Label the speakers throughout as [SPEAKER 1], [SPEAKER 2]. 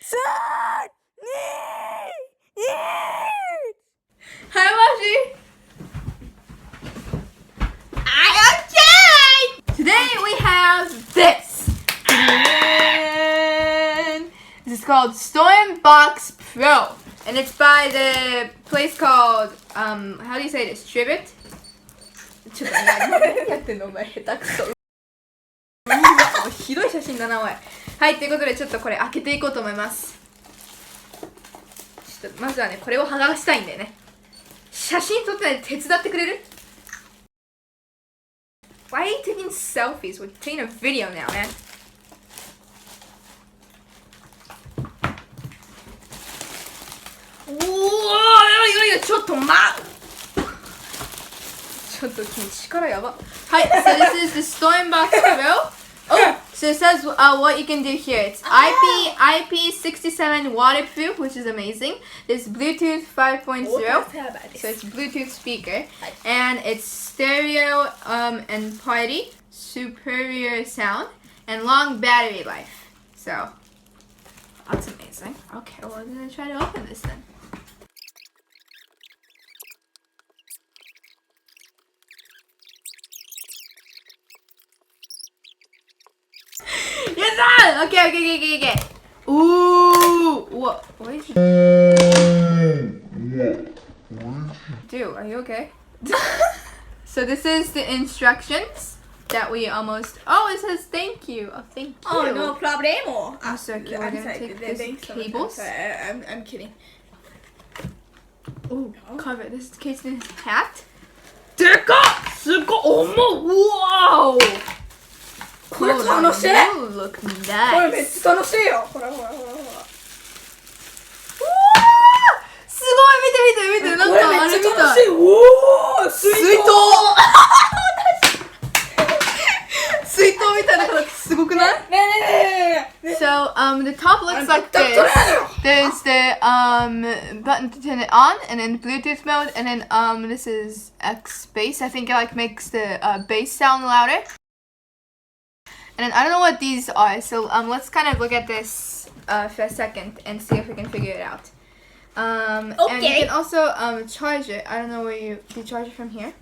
[SPEAKER 1] 3、2、1。
[SPEAKER 2] はい、もし。Today we have this. This is called StormBox Pro, and it's by the place called how do you say this? Tribit? ちょっと何やってんのお前下手くそ。ひどい写真だなおい。はい、ということでちょっとこれ開けていこうと思います。ちょっとまずはねこれを剥がしたいんだよね。写真撮ってないで手伝ってくれる？Why are you taking selfies? We're taking a video now, man. おー、いやちょっと待っちょっと君力やば。はい、so this is the StormBox Pro. Oh, so it says what you can do here. It's IP67 waterproof, which is amazing. There's Bluetooth 5.0, so it's Bluetooth speaker, and it's stereo and party, superior sound, and long battery life. So that's amazing. Okay, well I'm gonna try to open this then. Yes, sir! Okay. Ooh, what did you do? Are you okay? So this is the instructions that we almost. Oh, it says thank you. Oh, thank you.
[SPEAKER 1] Oh, no problemo.
[SPEAKER 2] I'm so cute. We're gonna take this cables.
[SPEAKER 1] I'm kidding.
[SPEAKER 2] Oh, cover this case in his hat. でかっすごい重っ Wow!
[SPEAKER 1] これ楽しい
[SPEAKER 2] You look
[SPEAKER 1] これ
[SPEAKER 2] nice.
[SPEAKER 1] めっちゃ楽しいよほら
[SPEAKER 2] すごい見てなんかあれみたい。
[SPEAKER 1] おー水筒
[SPEAKER 2] 水筒みたいな形すごくない？
[SPEAKER 1] ねえ
[SPEAKER 2] So the top looks like this. There's the button to turn it on, and then Bluetooth mode, and then this is X bass. I think it like makes the bass sound louder. And then I don't know what these are, so let's kind of look at this for a second and see if we can figure it out. And you can also charge it. I don't know where you charge it from here.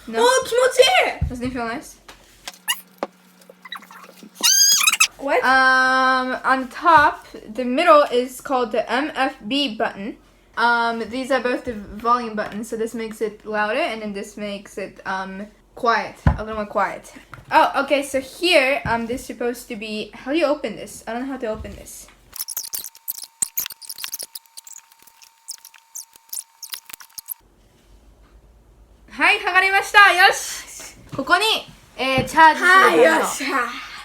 [SPEAKER 2] No.
[SPEAKER 1] おー気持ちいい
[SPEAKER 2] Doesn't it feel nice?
[SPEAKER 1] What?
[SPEAKER 2] On the top, the middle is called the MFB button. These are both the volume buttons, so this makes it louder, and then this makes it quiet, a little more quiet. Oh, okay, so here, this is supposed to be. How do you open this? I don't know how to open this. Hi, 剥がりました。よし。ここに、チャージするための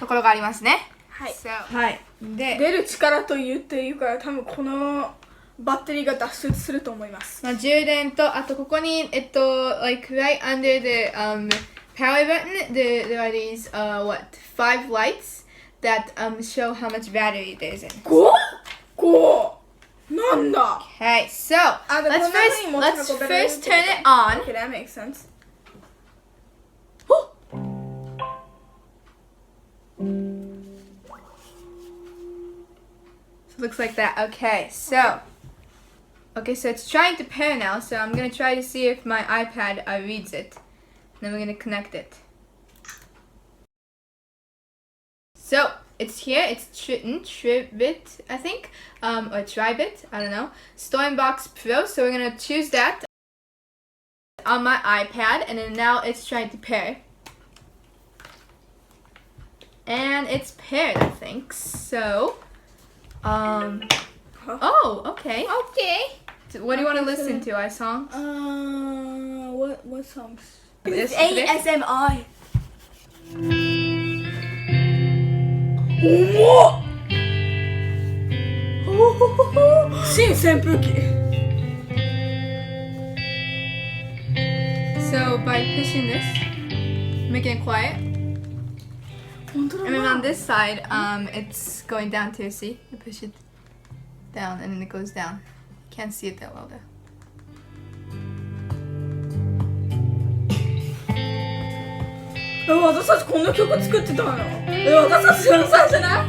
[SPEAKER 2] ところがありますね。
[SPEAKER 1] はい、
[SPEAKER 2] So,
[SPEAKER 1] はい、
[SPEAKER 2] で、
[SPEAKER 1] 出る力と言っているから多分このバッテリーが脱出すると思います。
[SPEAKER 2] まあ、充電と、あとここに、like right under the power button, there are these, 5 lights that show how much battery there's in.
[SPEAKER 1] 5なんだ
[SPEAKER 2] Okay, so let's first turn it on.
[SPEAKER 1] Okay, that makes sense.
[SPEAKER 2] So it looks like that. Okay, so it's trying to pair now, so I'm gonna try to see if my iPad reads it. Then we're gonna connect it. So it's here. It's Tribit, I think, or Tribit. I don't know. StormBox Pro. So we're gonna choose that on my iPad, and then now it's trying to pair. And it's paired, I think. So, oh, okay.
[SPEAKER 1] Okay.
[SPEAKER 2] So what do you want to listen to? Our songs?
[SPEAKER 1] What songs?
[SPEAKER 2] This
[SPEAKER 1] ASMR. 重っ新扇風機
[SPEAKER 2] So by pushing this, making it quiet.
[SPEAKER 1] 本当だ
[SPEAKER 2] And then on this side, it's going down too. See, you push it down, and then it goes down. Can't see it that well though.
[SPEAKER 1] あ私たちこんな曲作ってたの？私たち天才じゃない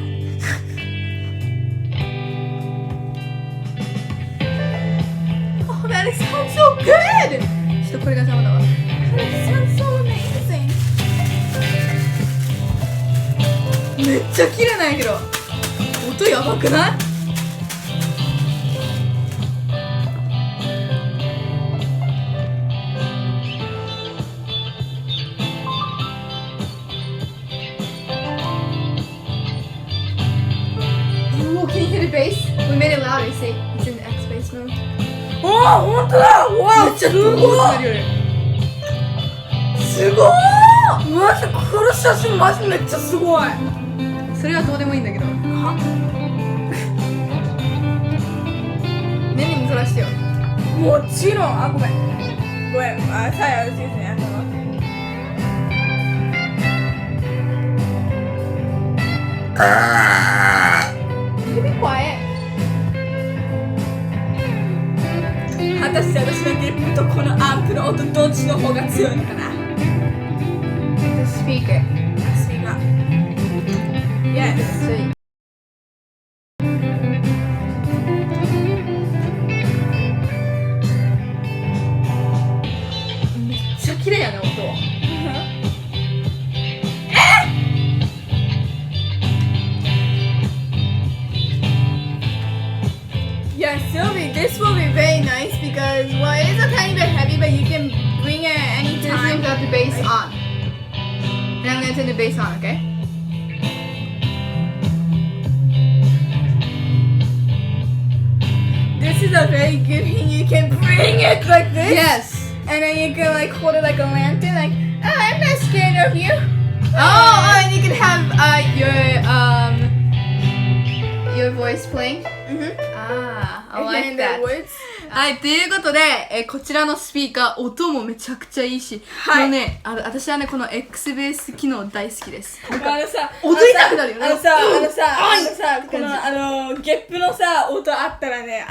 [SPEAKER 1] ？Oh
[SPEAKER 2] man, it sounds so good! ちょっとこれが邪魔だわ。
[SPEAKER 1] It sounds so amazing.
[SPEAKER 2] めっちゃ綺麗なんやけど、音やばくない？Can you hear the bass? We made it louder, see? It's in the X bass mode.
[SPEAKER 1] おー、ほんとだ！わー、
[SPEAKER 2] めっちゃ
[SPEAKER 1] すごい！すごい！マジ、この写真マジめっちゃすごい！
[SPEAKER 2] それはどうでもいいんだけど。
[SPEAKER 1] は？
[SPEAKER 2] ねにも撮らしてよ。
[SPEAKER 1] もちろん、あ、ごめん。ごめん、あ、さや、ですね。
[SPEAKER 2] Be quiet.
[SPEAKER 1] 果たして私のゲップとこのアンプの音どっちの方が強いのかな？
[SPEAKER 2] The speaker.
[SPEAKER 1] スピーカー。Yes。
[SPEAKER 2] めっちゃ綺麗やね、音。
[SPEAKER 1] Yeah, Sylvie, this will be very nice because, well, it is a tiny bit heavy, but you can bring it anytime.
[SPEAKER 2] Just got the bass on. And I'm gonna turn the bass on, okay?
[SPEAKER 1] This is a very good thing. You can bring it like this.
[SPEAKER 2] Yes.
[SPEAKER 1] And then you can like hold it like a lantern, like, oh, I'm not scared of you.
[SPEAKER 2] Oh, and you can have your voice playing. Ah, I like that.
[SPEAKER 1] Words.
[SPEAKER 2] はい、ということで、こちらのスピーカー、音もめちゃくちゃいいし、
[SPEAKER 1] はい
[SPEAKER 2] もうね、私はね、この X ベース機能大好きです。
[SPEAKER 1] あのさ、
[SPEAKER 2] 踊りたくなるよね。
[SPEAKER 1] このゲップのさ、音あったらね、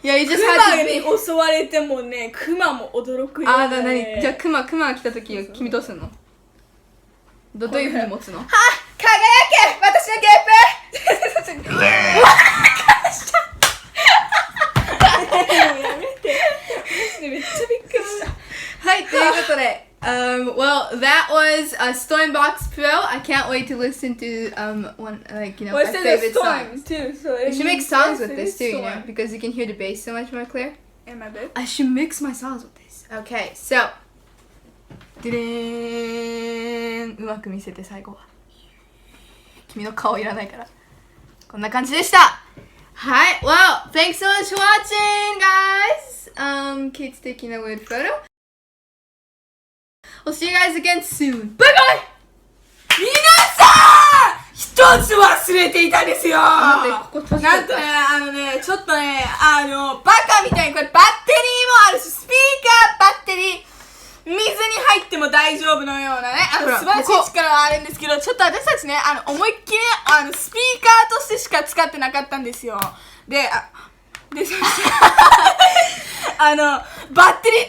[SPEAKER 2] いや、you just
[SPEAKER 1] ク
[SPEAKER 2] had
[SPEAKER 1] マ
[SPEAKER 2] to
[SPEAKER 1] に
[SPEAKER 2] be-
[SPEAKER 1] 襲われてもね、クマも驚くよ、ね。
[SPEAKER 2] あ、何じゃあ、クマが来た時、君どうすんの？どういうふうに持つの？
[SPEAKER 1] は、輝け私のゲップやめて。めっちゃびっくりした。
[SPEAKER 2] はい、ということで、well, that was a StormBox Pro. I can't wait to listen to one like my favorite songs.
[SPEAKER 1] Too, so
[SPEAKER 2] You should make songs with this too, you know, because you can hear the bass so much more clear.
[SPEAKER 1] In my bed.
[SPEAKER 2] I should mix my songs with this. Okay, so. でれーん、うまく見せて最後は。君の顔いらないから。こんな感じでした。はい、well, thanks so much for watching, guys. Kate's taking a weird photo. We'll see you guys again soon. Bye bye.
[SPEAKER 1] 皆さん一つ忘れていたんですよ。
[SPEAKER 2] 待って、ここ閉じちゃった。
[SPEAKER 1] なんとね、ちょっとね、バカみたいにこれバッテリーもあるし、スピーカー、バッテリー、水に入っても大丈夫のようなね、素晴らしい力はあるんですけど、ちょっと私たちね、思いっきりスピーカーとしてしか使ってなかったんですよ。で、バッテリー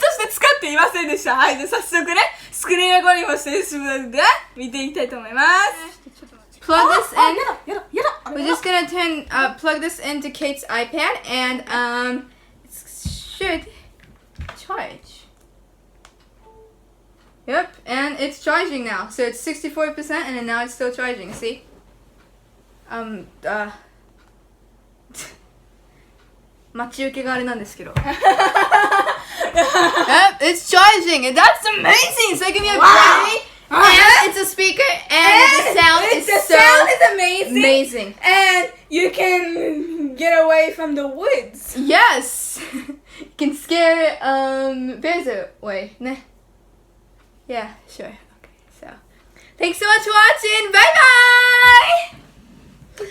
[SPEAKER 1] として使っていませんでした。はい、じゃあ早速ね、スクリーンレコーディングをして見ていきたいと思います。
[SPEAKER 2] Plug this in.
[SPEAKER 1] やだ。
[SPEAKER 2] We're just gonna plug this into Kate's iPad and it should charge. Yep, and it's charging now. So it's 64% and then now it's still charging, see? 待ち受けがあれなんですけど。Yep, it's charging and that's amazing! So give me a battery and it's a speaker and the sound is amazing.
[SPEAKER 1] And you can get away from the woods.
[SPEAKER 2] Yes! You can scare bears away. Ne? Yeah, sure. Okay, so thanks so much for watching. Bye bye!